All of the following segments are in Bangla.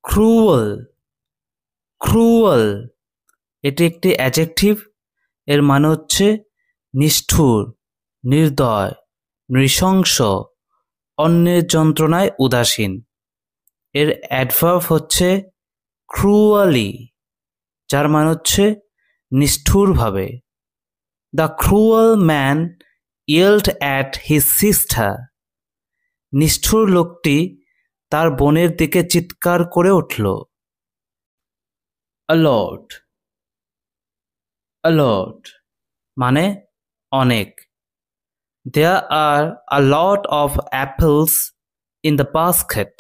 ক্রুয়েল ক্রুয়েল এটি একটি অ্যাডজেক্টিভ। এর মানে হচ্ছে নিষ্ঠুর, নির্দয়, নৃশংস, অন্যের যন্ত্রণায় উদাসীন। এর অ্যাডভার্ব হচ্ছে ক্রুয়ালি, যার মানে হচ্ছে নিষ্ঠুরভাবে। The cruel man yelled at his sister. নিষ্ঠুর লোকটি তার বোনের দিকে চিৎকার করে উঠল। অলট অলট মানে অনেক। There are a lot of apples in the basket.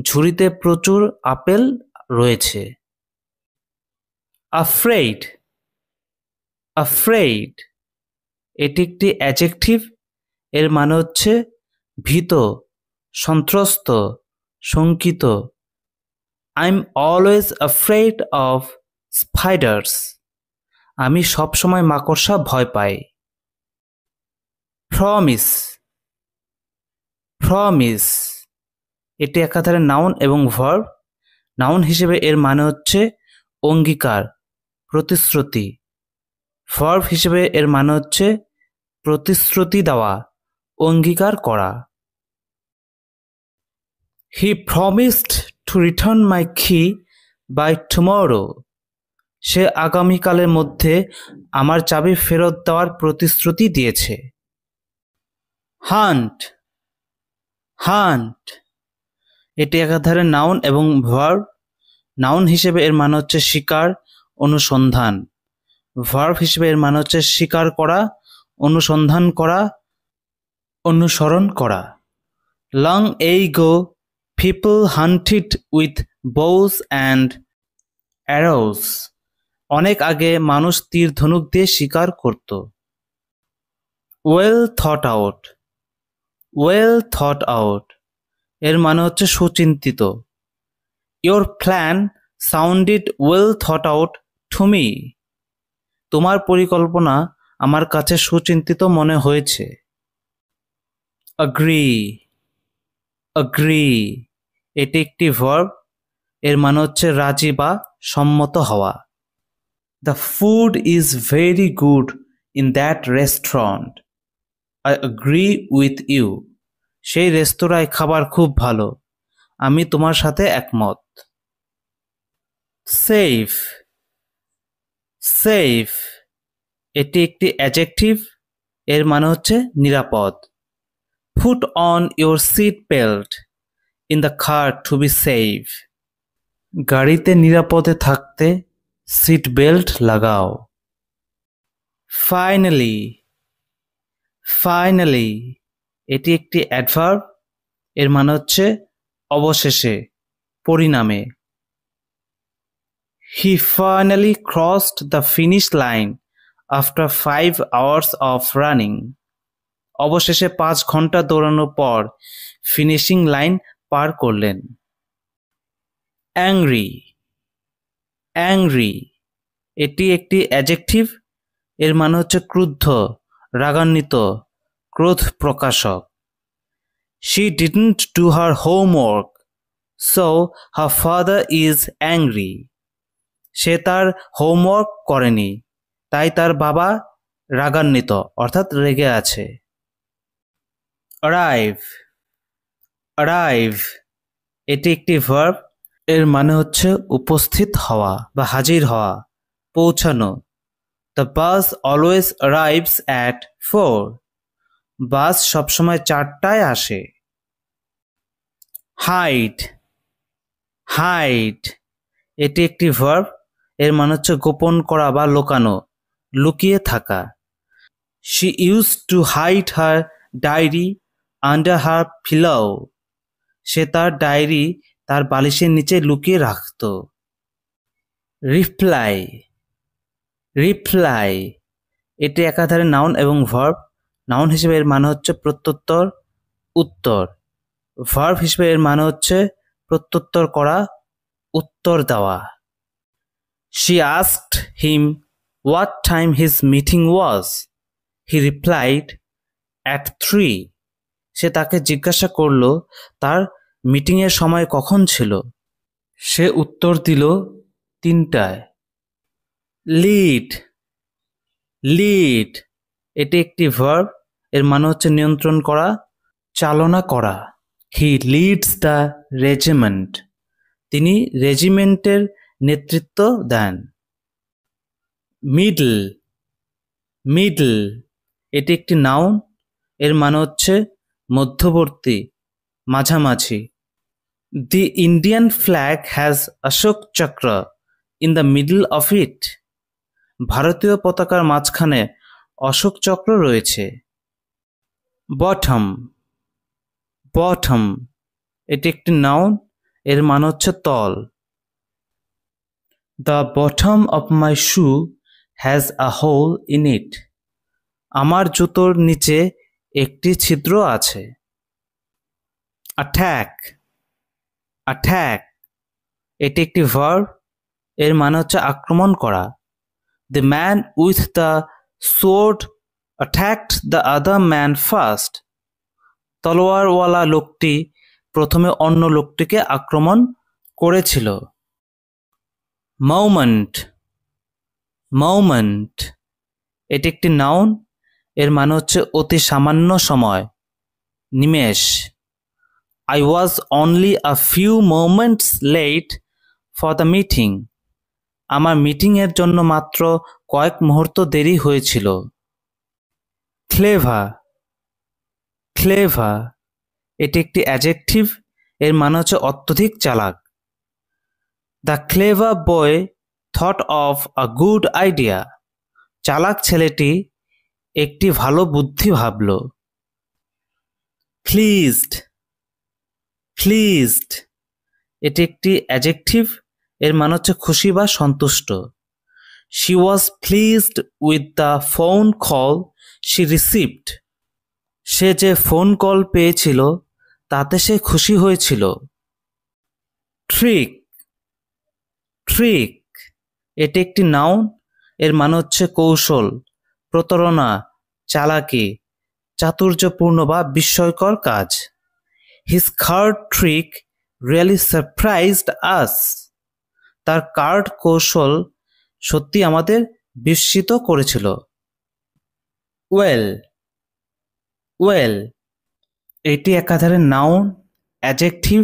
ঝুড়িতে প্রচুর আপেল রয়েছে। afraid afraid এটি একটি অ্যাডজেক্টিভ। এর মানে হচ্ছে ভীত, সন্ত্রস্ত, শঙ্কিত। I'm always afraid of spiders. আমি সবসময় মাকড়সা ভয় পাই। প্রমিস প্রমিস এটি একাধারে নাউন এবং ভার্ব। নাউন হিসেবে এর মানে হচ্ছে অঙ্গীকার, প্রতিশ্রুতি। ভার্ব হিসেবে এর মানে হচ্ছে প্রতিশ্রুতি দেওয়া, অঙ্গীকার করা। হি প্রমিসড টু রিটার্ন মাই কি বাই টুমরো। সে আগামীকালের মধ্যে আমার চাবি ফেরত দেওয়ার প্রতিশ্রুতি দিয়েছে। হান্ট হান্ট এটি একাধারে নাউন এবং ভার্ব। নাউন হিসেবে এর মানে হচ্ছে শিকার, অনুসন্ধান। ভার্ব হিসেবে এর মানে হচ্ছে শিকার করা, অনুসন্ধান করা, অনুসরণ করা। Long ago people hunted with bows and arrows. অনেক আগে মানুষ তীর ধনুক দিয়ে শিকার করত। Well thought out well thought out এর মানে হচ্ছে সুচিন্তিত। Your plan sounded well thought out to me. তোমার পরিকল্পনা আমার কাছে সুচিন্তিত মনে হয়েছে। অ্যাগ্রি অ্যাগ্রি এটি একটি ভার্ব। এর মানে হচ্ছে রাজি বা সম্মত হওয়া। The food is very good in that restaurant. I agree with you. সেই রেস্তোরাঁয় খাবার খুব ভালো, আমি তোমার সাথে একমত। সেফ সেফ এটি একটি অ্যাডজেক্টিভ। এর মানে হচ্ছে নিরাপদ। Put on your seat belt in the car to be safe. গাড়িতে নিরাপদে থাকতে সিট বেল্ট লাগাও। ফাইনালি ফাইনালি এটি একটি অ্যাডভার্ব। এর মানে হচ্ছে অবশেষে, পরিণামে। He finally crossed the finish line after 5 hours of running. অবশেষে 5 ঘন্টা দৌড়ানোর পর ফিনিশিং লাইন পার করলেন। অ্যাংরি অ্যাংরি এটি একটি অ্যাডজেক্টিভ। এর মানে হচ্ছে ক্রুদ্ধ, রাগান্বিত, ক্রোধ প্রকাশক। She didn't do her homework, so her father is angry. সে তার হোমওয়ার্ক করেনি, তাই তার বাবা রাগান্বিত অর্থাৎ রেগে আছে। arrive arrive এটি একটি ভার্ব। এর মানে হচ্ছে উপস্থিত হওয়া বা হাজির হওয়া, পৌঁছানো। The bus always arrives at 4. বাস সবসময় 4টায় আসে। হাইড হাইড এটি একটি ভার্ব। এর মানে হচ্ছে গোপন করা বা লুকানো, লুকিয়ে থাকা। She used to hide her diary under her pillow. সে তার ডায়েরি তার বালিশের নিচে লুকিয়ে রাখত। রিপ্লাই রিপ্লাই এটি একাধারে নাউন এবং ভার্ব। নাউন হিসেবে এর মানে হচ্ছে প্রত্যুত্তর, উত্তর। ভার্ব হিসেবে এর মানে হচ্ছে প্রত্যুত্তর করা, উত্তর দেওয়া। She asked him what time his meeting was. He replied, at 3. সে তাকে জিজ্ঞাসা করল তার মিটিংয়ের সময় কখন ছিল। সে উত্তর দিল 3টায়। লিড, লিড এটি একটি ভার্ব, এর মানে হচ্ছে নিয়ন্ত্রণ করা, চালনা করা। হি লিডস দ্য রেজিমেন্ট, তিনি রেজিমেন্টের নেতৃত্ব দেন। মিডল, মিডল এটি একটি নাউন, এর মানে হচ্ছে মধ্যবর্তী, মাঝামাঝি। The Indian flag has Ashoka Chakra in the middle of it, ভারতীয় পতাকার মাঝখানে অশোক চক্র রয়েছে। বটম, বটম এটি একটি নাউন, এর মানে হচ্ছে তল। The bottom of my shoe has a hole in it, আমার জুতোর নিচে একটি ছিদ্র আছে। অ্যাট্যাক, অ্যাট্যাক এটি একটি ভার্ব, এর মানে হচ্ছে আক্রমণ করা। The man with the sword attacked the other man first, তলোয়ারওয়ালা লোকটি প্রথমে অন্য লোকটিকে আক্রমণ করেছিল। মোমেন্ট, মোমেন্ট এটি একটি নাউন, এর মানে হচ্ছে অতি সামান্য সময়, নিমেষ। I was only a few moments late for the meeting, আমার মিটিংয়ের জন্য মাত্র কয়েক মুহূর্ত দেরি হয়েছিল। ক্লেভার, ক্লেভার এটি একটি অ্যাডজেক্টিভ, এর মানে হচ্ছে অত্যধিক চালাক। The clever boy thought of a good idea, চালাক ছেলেটি একটি ভালো বুদ্ধি ভাবল। প্লিজড, প্লিজড এটি একটি অ্যাডজেক্টিভ, এর মানে হচ্ছে খুশি বা সন্তুষ্ট। She was pleased with the phone call she received, সে যে ফোন কল পেয়েছিল তাতে সে খুশি হয়েছিল। ট্রিক, ট্রিক এটি একটি নাউন, এর মানে হচ্ছে কৌশল, প্রতারণা, চালাকি, চাতুর্যপূর্ণ বা বিস্ময়কর কাজ। His card trick really surprised us, তার কার্ড কৌশল সত্যি আমাদের বিস্মিত করেছিল। ওয়েল, ওয়েল এটি একাধারে নাউন, অ্যাডজেক্টিভ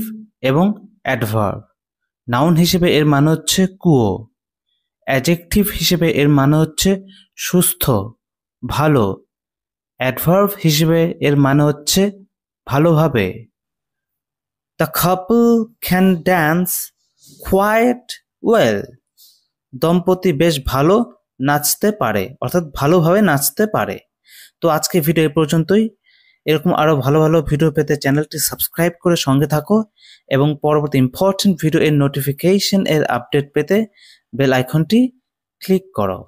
এবং অ্যাডভার্ব। নাউন হিসেবে এর মানে হচ্ছে কুয়ো, অ্যাডজেক্টিভ হিসেবে এর মানে হচ্ছে সুস্থ, ভালো, অ্যাডভার্ব হিসেবে এর মানে হচ্ছে ভালোভাবে। The couple can dance quite well, দম্পতি বেশ ভালো নাচতে পারে, অর্থাৎ ভালোভাবে নাচতে পারে। তো আজকে ভিডিও এই পর্যন্তই। এরকম আরও ভালো ভালো ভিডিও পেতে চ্যানেলটি সাবস্ক্রাইব করে সঙ্গে থাকো এবং পরবর্তী ইম্পর্টেন্ট ভিডিও এর নোটিফিকেশন এর আপডেট পেতে বেল আইকনটি ক্লিক করো।